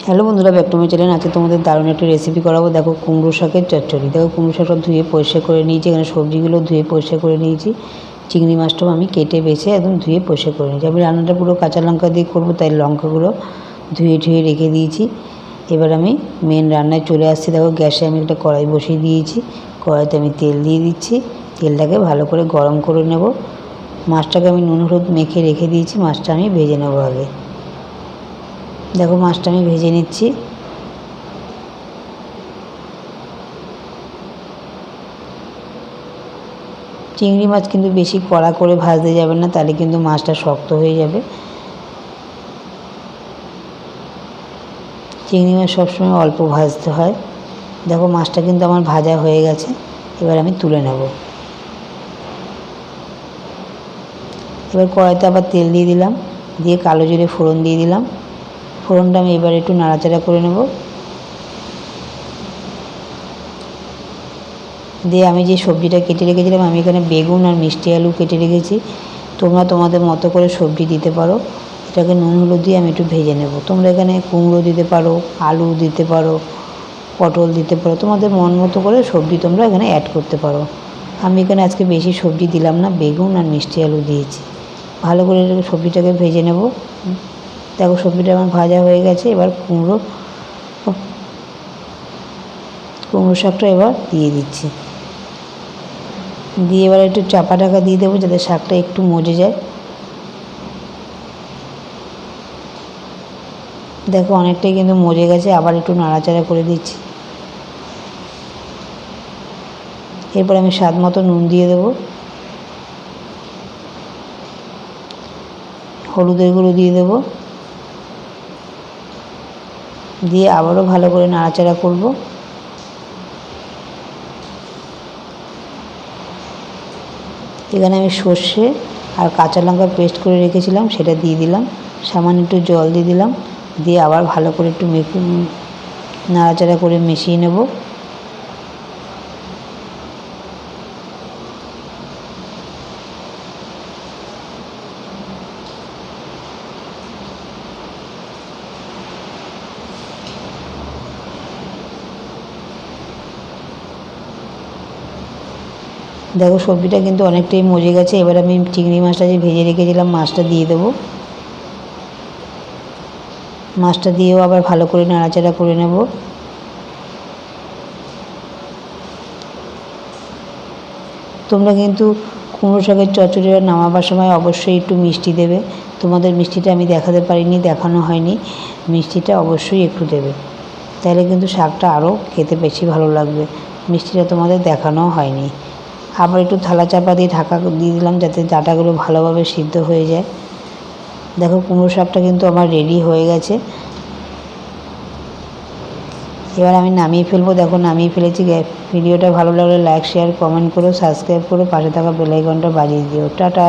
Hello বন্ধুরা, back to my channel. আজকে তোমাদের দারুণ একটা রেসিপি করাবো। দেখো, কুমড়ো শাকের চচ্চড়ি। দেখো, কুমড়ো শাকটা ধুয়ে পরিষ্কার করে নিয়েছি। এখানে সবজিগুলো ধুয়ে পরিষ্কার করে নিয়েছি। চিংড়ি মাছটাও আমি কেটে বেছে একদম ধুয়ে পরিষ্কার করে নিয়েছি। আমি রান্নাটা পুরো কাঁচা লঙ্কা দিয়ে করবো, তাই লঙ্কাগুলো ধুয়ে রেখে দিয়েছি। এবার আমি মেন রান্নায় চলে আসছি। দেখো, গ্যাসে আমি একটা কড়াই বসিয়ে দিয়েছি। কড়াইতে আমি তেল দিয়ে দিচ্ছি। তেলটাকে ভালো করে গরম করে নেব। মাছটাকে আমি নুন হলুদ মেখে রেখে দিয়েছি। মাছটা আমি ভেজে নেবো আগে। দেখো, মাছটা আমি ভেজে নিচ্ছি। চিংড়ি মাছ কিন্তু বেশি কড়া করে ভাজতে যাবে না, তাহলে কিন্তু মাছটা শক্ত হয়ে যাবে। চিংড়ি মাছ সবসময় অল্প ভাজতে হয়। দেখো, মাছটা কিন্তু আমার ভাজা হয়ে গেছে। এবার আমি তুলে নেব। এবার কড়াইতে আবার তেল দিয়ে দিলাম, দিয়ে কালো জিরে ফোড়ন দিয়ে দিলাম। ফোড়নটা আমি এবার একটু নাড়াচাড়া করে নেব। দিয়ে আমি যে সবজিটা কেটে রেখেছিলাম, আমি এখানে বেগুন আর মিষ্টি আলু কেটে রেখেছি। তোমরা তোমাদের মতো করে সবজি দিতে পারো। এটাকে নুন হলুদ দিয়ে আমি একটু ভেজে নেব। তোমরা এখানে কুমড়ো দিতে পারো, আলু দিতে পারো, পটল দিতে পারো, তোমাদের মন মতো করে সবজি তোমরা এখানে অ্যাড করতে পারো। আমি এখানে আজকে বেশি সবজি দিলাম না, বেগুন আর মিষ্টি আলু দিয়েছি। ভালো করে সবজিটাকে ভেজে নেব। দেখো, সবজিটা আমার ভাজা হয়ে গেছে। এবার কুমড়ো শাকটা এবার দিয়ে দিচ্ছি। দিয়ে এবার একটু চাপা ঢাকা দিয়ে দেবো, যাতে শাকটা একটু মজে যায়। দেখো, অনেকটাই কিন্তু মজে গেছে। আবার একটু নাড়াচাড়া করে দিচ্ছি। এরপর আমি স্বাদ মতো নুন দিয়ে দেবো, হলুদের গুঁড়ো দিয়ে দেবো, দিয়ে আবারও ভালো করে নাড়াচাড়া করব। এখানে আমি সর্ষে আর কাঁচা লঙ্কা পেস্ট করে রেখেছিলাম, সেটা দিয়ে দিলাম। সামান্য একটু জল দিয়ে দিলাম, দিয়ে আবার ভালো করে একটু নাড়াচাড়া করে মিশিয়ে নেব। দেখো, সবজিটা কিন্তু অনেকটাই মজে গেছে। এবার আমি চিংড়ি মাছটা যে ভেজে রেখেছিলাম, মাছটা দিয়ে দেবো। মাছটা দিয়েও আবার ভালো করে নাড়াচাড়া করে নেব। তোমরা কিন্তু কুমড়ো শাকের চচ্চড়িটা নামাবার সময় অবশ্যই একটু মিষ্টি দেবে। তোমাদের মিষ্টিটা আমি দেখাতে পারিনি, দেখানো হয়নি। মিষ্টিটা অবশ্যই একটু দেবে, তাহলে কিন্তু শাকটা আরও খেতে বেশি ভালো লাগবে। মিষ্টিটা তোমাদের দেখানোও হয়নি। আবার একটু থালা চাপা দিয়ে ঢাকা দিয়ে দিলাম, যাতে ডাঁটাগুলো ভালোভাবে সিদ্ধ হয়ে যায়। দেখো, কুমড়ো শাকটা কিন্তু আমার রেডি হয়ে গেছে। এবার আমি নামিয়ে ফেলবো। দেখো, নামিয়ে ফেলেছি। ভিডিওটা ভালো লাগলে লাইক শেয়ার কমেন্ট করো, সাবস্ক্রাইব করো, পাশে থাকা বেল আইকনটা বাজিয়ে দিও। টাটা।